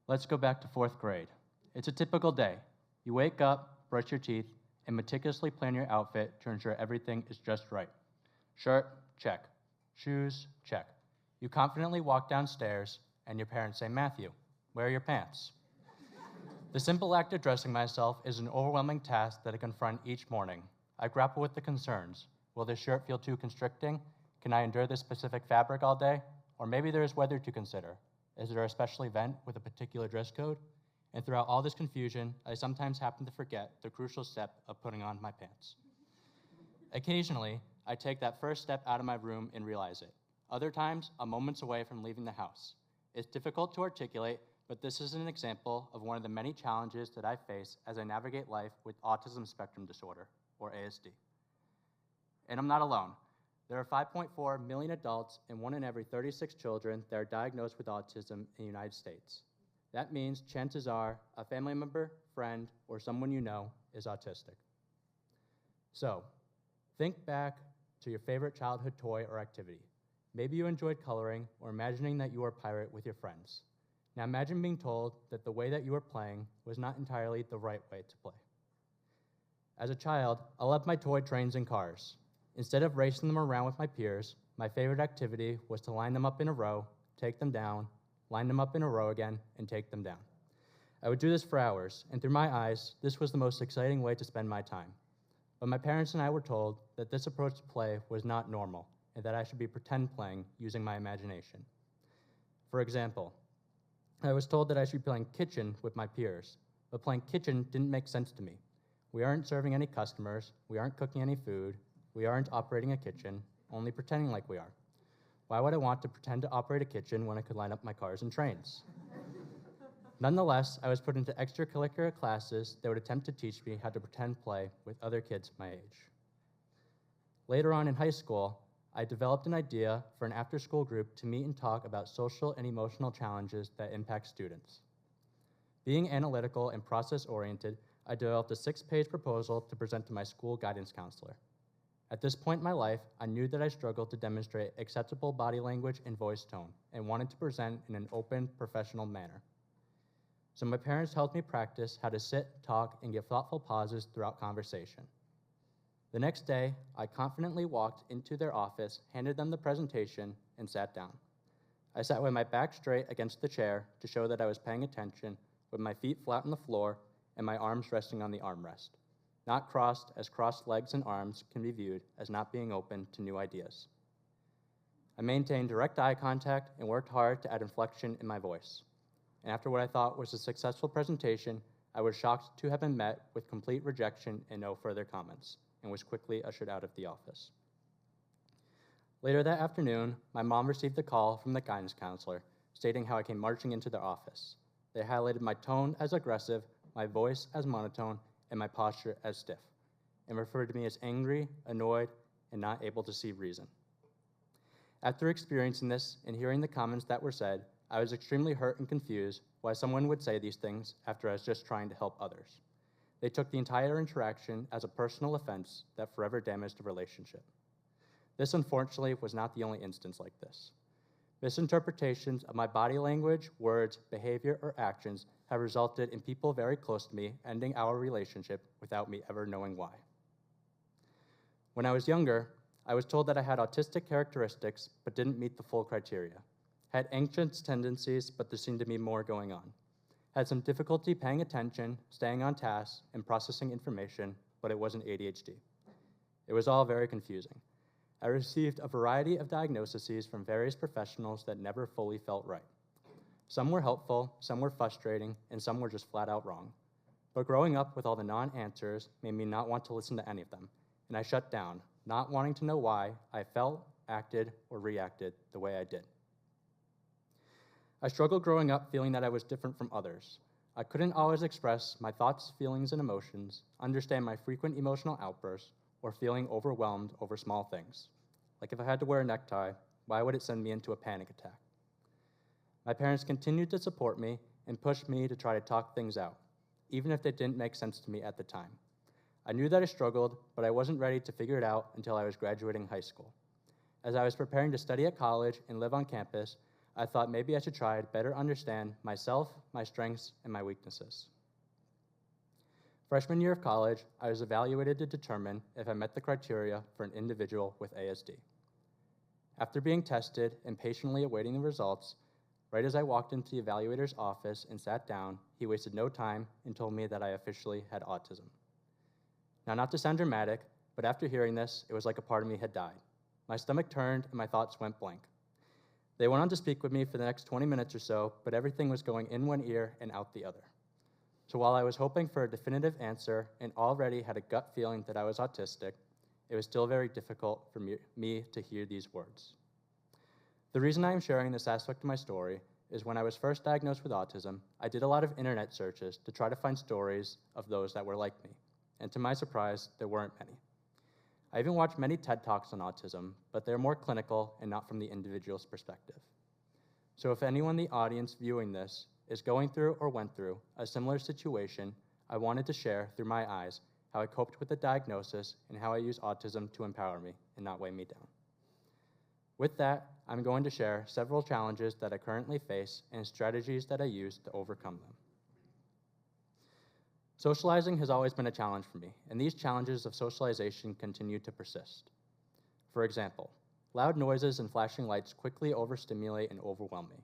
Let's go back to fourth grade. It's a typical day. You wake up, brush your teeth, and meticulously plan your outfit to ensure everything is just right. Shirt, check. Shoes, check. You confidently walk downstairs, and your parents say, "Matthew, where are your pants?" The simple act of dressing myself is an overwhelming task that I confront each morning. I grapple with the concerns. Will this shirt feel too constricting? Can I endure this specific fabric all day? Or maybe there is weather to consider. Is there a special event with a particular dress code? And throughout all this confusion, I sometimes happen to forget the crucial step of putting on my pants. Occasionally, I take that first step out of my room and realize it. Other times, I'm moments away from leaving the house. It's difficult to articulate, but this is an example of one of the many challenges that I face as I navigate life with autism spectrum disorder, or ASD. And I'm not alone. There are 5.4 million adults and 1 in every 36 children that are diagnosed with autism in the United States. That means chances are a family member, friend, or someone you know is autistic. So, think back to your favorite childhood toy or activity. Maybe you enjoyed coloring or imagining that you were a pirate with your friends. Now imagine being told that the way that you were playing was not entirely the right way to play. As a child, I loved my toy trains and cars. Instead of racing them around with my peers, my favorite activity was to line them up in a row, take them down, line them up in a row again, and take them down. I would do this for hours, and through my eyes, this was the most exciting way to spend my time. But my parents and I were told that this approach to play was not normal, and that I should be pretend playing using my imagination. For example, I was told that I should be playing kitchen with my peers, but playing kitchen didn't make sense to me. We aren't serving any customers, we aren't cooking any food, we aren't operating a kitchen, only pretending like we are. Why would I want to pretend to operate a kitchen when I could line up my cars and trains? Nonetheless, I was put into extracurricular classes that would attempt to teach me how to pretend play with other kids my age. Later on in high school, I developed an idea for an after-school group to meet and talk about social and emotional challenges that impact students. Being analytical and process-oriented, I developed a 6-page proposal to present to my school guidance counselor. At this point in my life, I knew that I struggled to demonstrate acceptable body language and voice tone, and wanted to present in an open, professional manner. So my parents helped me practice how to sit, talk, and give thoughtful pauses throughout conversation. The next day, I confidently walked into their office, handed them the presentation, and sat down. I sat with my back straight against the chair to show that I was paying attention, with my feet flat on the floor and my arms resting on the armrest. Not crossed, as crossed legs and arms can be viewed as not being open to new ideas. I maintained direct eye contact and worked hard to add inflection in my voice. And after what I thought was a successful presentation, I was shocked to have been met with complete rejection and no further comments, and was quickly ushered out of the office. Later that afternoon, my mom received a call from the guidance counselor stating how I came marching into their office. They highlighted my tone as aggressive, my voice as monotone, and my posture as stiff, and referred to me as angry, annoyed, and not able to see reason. After experiencing this and hearing the comments that were said, I was extremely hurt and confused why someone would say these things after I was just trying to help others. They took the entire interaction as a personal offense that forever damaged the relationship. This, unfortunately, was not the only instance like this. Misinterpretations of my body language, words, behavior, or actions have resulted in people very close to me ending our relationship without me ever knowing why. When I was younger, I was told that I had autistic characteristics but didn't meet the full criteria. Had anxious tendencies, but there seemed to be more going on. Had some difficulty paying attention, staying on task, and processing information, but it wasn't ADHD. It was all very confusing. I received a variety of diagnoses from various professionals that never fully felt right. Some were helpful, some were frustrating, and some were just flat out wrong. But growing up with all the non-answers made me not want to listen to any of them, and I shut down, not wanting to know why I felt, acted, or reacted the way I did. I struggled growing up feeling that I was different from others. I couldn't always express my thoughts, feelings, and emotions, understand my frequent emotional outbursts, or feeling overwhelmed over small things. Like if I had to wear a necktie, why would it send me into a panic attack? My parents continued to support me and pushed me to try to talk things out, even if they didn't make sense to me at the time. I knew that I struggled, but I wasn't ready to figure it out until I was graduating high school. As I was preparing to study at college and live on campus, I thought maybe I should try to better understand myself, my strengths, and my weaknesses. Freshman year of college, I was evaluated to determine if I met the criteria for an individual with ASD. After being tested and patiently awaiting the results, right as I walked into the evaluator's office and sat down, he wasted no time and told me that I officially had autism. Now, not to sound dramatic, but after hearing this, it was like a part of me had died. My stomach turned and my thoughts went blank. They went on to speak with me for the next 20 minutes or so, but everything was going in one ear and out the other. So while I was hoping for a definitive answer and already had a gut feeling that I was autistic, it was still very difficult for me to hear these words. The reason I am sharing this aspect of my story is when I was first diagnosed with autism, I did a lot of internet searches to try to find stories of those that were like me, and to my surprise, there weren't many. I even watched many TED Talks on autism, but they're more clinical and not from the individual's perspective. So if anyone in the audience viewing this is going through or went through a similar situation, I wanted to share through my eyes how I coped with the diagnosis and how I use autism to empower me and not weigh me down. With that, I'm going to share several challenges that I currently face and strategies that I use to overcome them. Socializing has always been a challenge for me, and these challenges of socialization continue to persist. For example, loud noises and flashing lights quickly overstimulate and overwhelm me.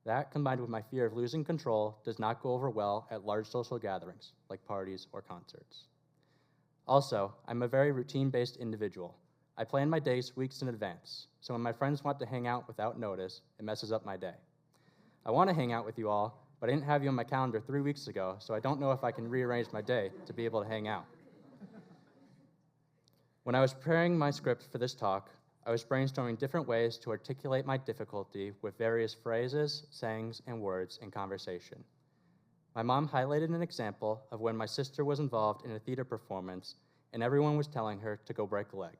That, combined with my fear of losing control, does not go over well at large social gatherings, like parties or concerts. Also, I'm a very routine-based individual. I plan my days weeks in advance, so when my friends want to hang out without notice, it messes up my day. I want to hang out with you all, but I didn't have you on my calendar 3 weeks ago, so I don't know if I can rearrange my day to be able to hang out. When I was preparing my script for this talk, I was brainstorming different ways to articulate my difficulty with various phrases, sayings, and words in conversation. My mom highlighted an example of when my sister was involved in a theater performance and everyone was telling her to go break a leg.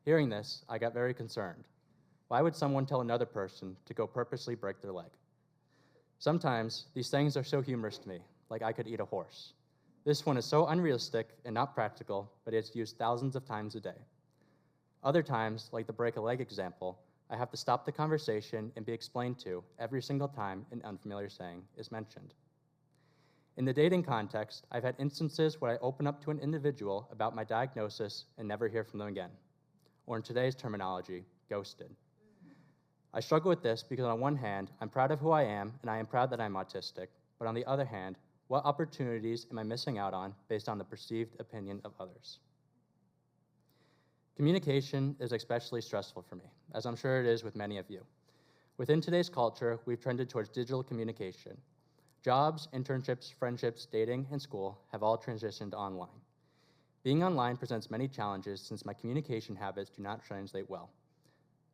Hearing this, I got very concerned. Why would someone tell another person to go purposely break their leg? Sometimes, these sayings are so humorous to me, like I could eat a horse. This one is so unrealistic and not practical, but it's used thousands of times a day. Other times, like the break a leg example, I have to stop the conversation and be explained to every single time an unfamiliar saying is mentioned. In the dating context, I've had instances where I open up to an individual about my diagnosis and never hear from them again. Or in today's terminology, ghosted. I struggle with this because on one hand, I'm proud of who I am and I am proud that I'm autistic, but on the other hand, what opportunities am I missing out on based on the perceived opinion of others? Communication is especially stressful for me, as I'm sure it is with many of you. Within today's culture, we've trended towards digital communication. Jobs, internships, friendships, dating, and school have all transitioned online. Being online presents many challenges since my communication habits do not translate well.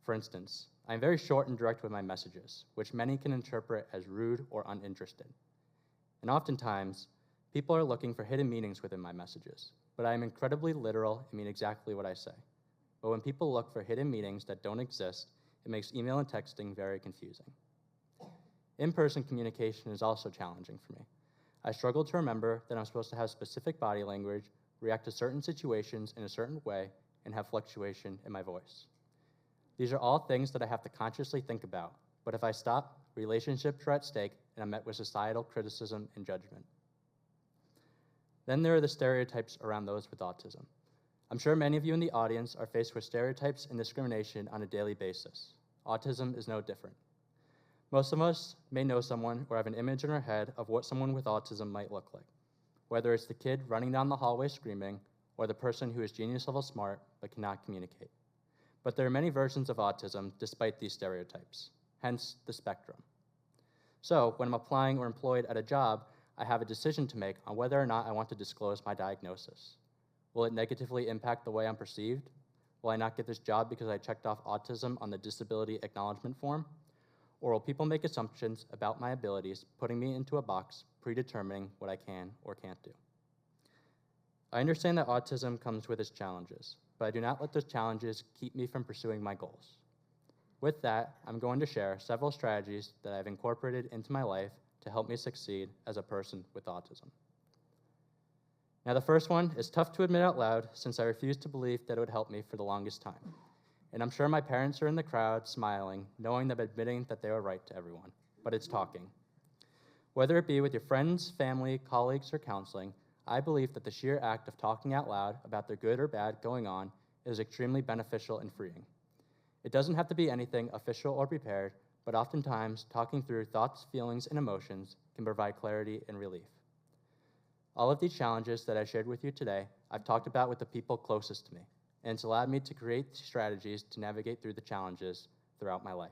For instance, I'm very short and direct with my messages, which many can interpret as rude or uninterested. And oftentimes, people are looking for hidden meanings within my messages, but I am incredibly literal and mean exactly what I say. But when people look for hidden meanings that don't exist, it makes email and texting very confusing. In-person communication is also challenging for me. I struggle to remember that I'm supposed to have specific body language, react to certain situations in a certain way, and have fluctuation in my voice. These are all things that I have to consciously think about, but if I stop, relationships are at stake and I'm met with societal criticism and judgment. Then there are the stereotypes around those with autism. I'm sure many of you in the audience are faced with stereotypes and discrimination on a daily basis. Autism is no different. Most of us may know someone or have an image in our head of what someone with autism might look like, whether it's the kid running down the hallway screaming or the person who is genius-level smart but cannot communicate. But there are many versions of autism despite these stereotypes, hence the spectrum. So when I'm applying or employed at a job, I have a decision to make on whether or not I want to disclose my diagnosis. Will it negatively impact the way I'm perceived? Will I not get this job because I checked off autism on the disability acknowledgement form? Or will people make assumptions about my abilities, putting me into a box, predetermining what I can or can't do? I understand that autism comes with its challenges, but I do not let those challenges keep me from pursuing my goals. With that, I'm going to share several strategies that I've incorporated into my life to help me succeed as a person with autism. Now, the first one is tough to admit out loud since I refused to believe that it would help me for the longest time, And I'm sure my parents are in the crowd smiling, knowing them admitting that they were right to everyone, but it's talking. Whether it be with your friends, family, colleagues, or counseling, I believe that the sheer act of talking out loud about the good or bad going on is extremely beneficial and freeing. It doesn't have to be anything official or prepared, but oftentimes talking through thoughts, feelings, and emotions can provide clarity and relief. All of these challenges that I shared with you today, I've talked about with the people closest to me, and it's allowed me to create strategies to navigate through the challenges throughout my life.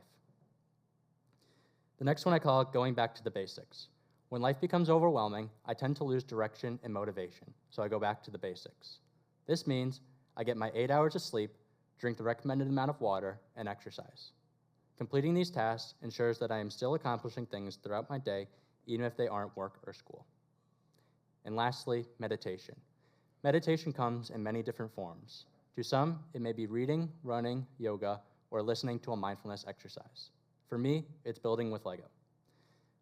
The next one I call going back to the basics. When life becomes overwhelming, I tend to lose direction and motivation, so I go back to the basics. This means I get my 8 hours of sleep, drink the recommended amount of water, and exercise. Completing these tasks ensures that I am still accomplishing things throughout my day, even if they aren't work or school. And lastly, meditation. Meditation comes in many different forms. To some, it may be reading, running, yoga, or listening to a mindfulness exercise. For me, it's building with Lego.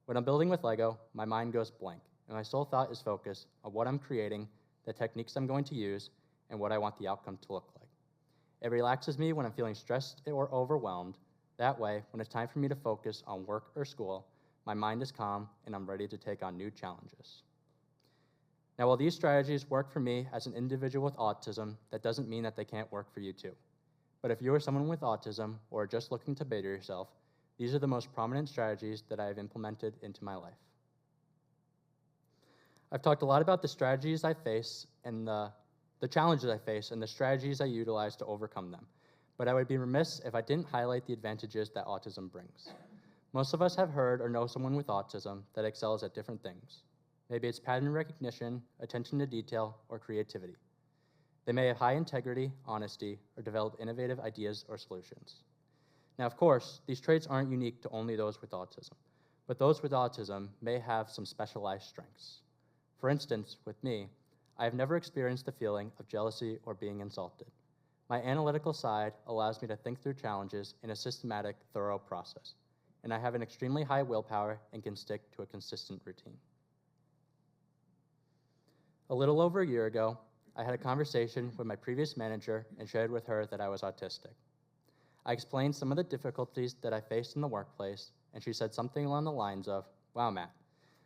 When I'm building with Lego, my mind goes blank, and my sole thought is focused on what I'm creating, the techniques I'm going to use, and what I want the outcome to look like. It relaxes me when I'm feeling stressed or overwhelmed. That way, when it's time for me to focus on work or school, my mind is calm and I'm ready to take on new challenges. Now, while these strategies work for me as an individual with autism, that doesn't mean that they can't work for you too. But if you are someone with autism or are just looking to better yourself, these are the most prominent strategies that I have implemented into my life. I've talked a lot about the strategies I face and the challenges I face and the strategies I utilize to overcome them. But I would be remiss if I didn't highlight the advantages that autism brings. Most of us have heard or know someone with autism that excels at different things. Maybe it's pattern recognition, attention to detail, or creativity. They may have high integrity, honesty, or develop innovative ideas or solutions. Now, of course, these traits aren't unique to only those with autism, but those with autism may have some specialized strengths. For instance, with me, I have never experienced the feeling of jealousy or being insulted. My analytical side allows me to think through challenges in a systematic, thorough process, and I have an extremely high willpower and can stick to a consistent routine. A little over a year ago, I had a conversation with my previous manager and shared with her that I was autistic. I explained some of the difficulties that I faced in the workplace, and she said something along the lines of, "Wow, Matt,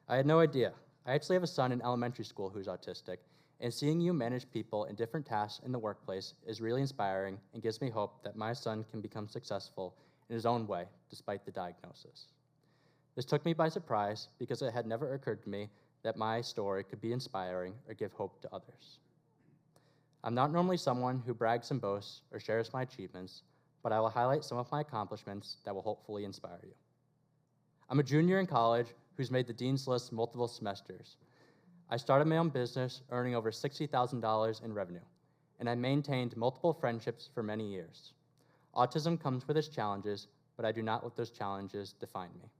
I had no idea. I actually have a son in elementary school who's autistic, and seeing you manage people in different tasks in the workplace is really inspiring and gives me hope that my son can become successful in his own way, despite the diagnosis." This took me by surprise because it had never occurred to me that my story could be inspiring or give hope to others. I'm not normally someone who brags and boasts or shares my achievements, but I will highlight some of my accomplishments that will hopefully inspire you. I'm a junior in college who's made the Dean's List multiple semesters. I started my own business, earning over $60,000 in revenue, and I maintained multiple friendships for many years. Autism comes with its challenges, but I do not let those challenges define me.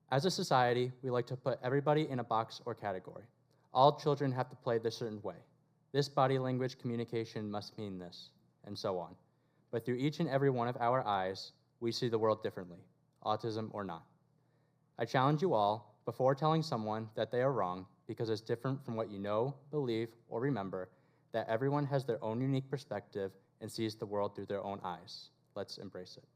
As a society, we like to put everybody in a box or category. All children have to play this certain way. This body language communication must mean this, and so on. But through each and every one of our eyes, we see the world differently, autism or not. I challenge you all, before telling someone that they are wrong, because it's different from what you know, believe, or remember, that everyone has their own unique perspective and sees the world through their own eyes. Let's embrace it.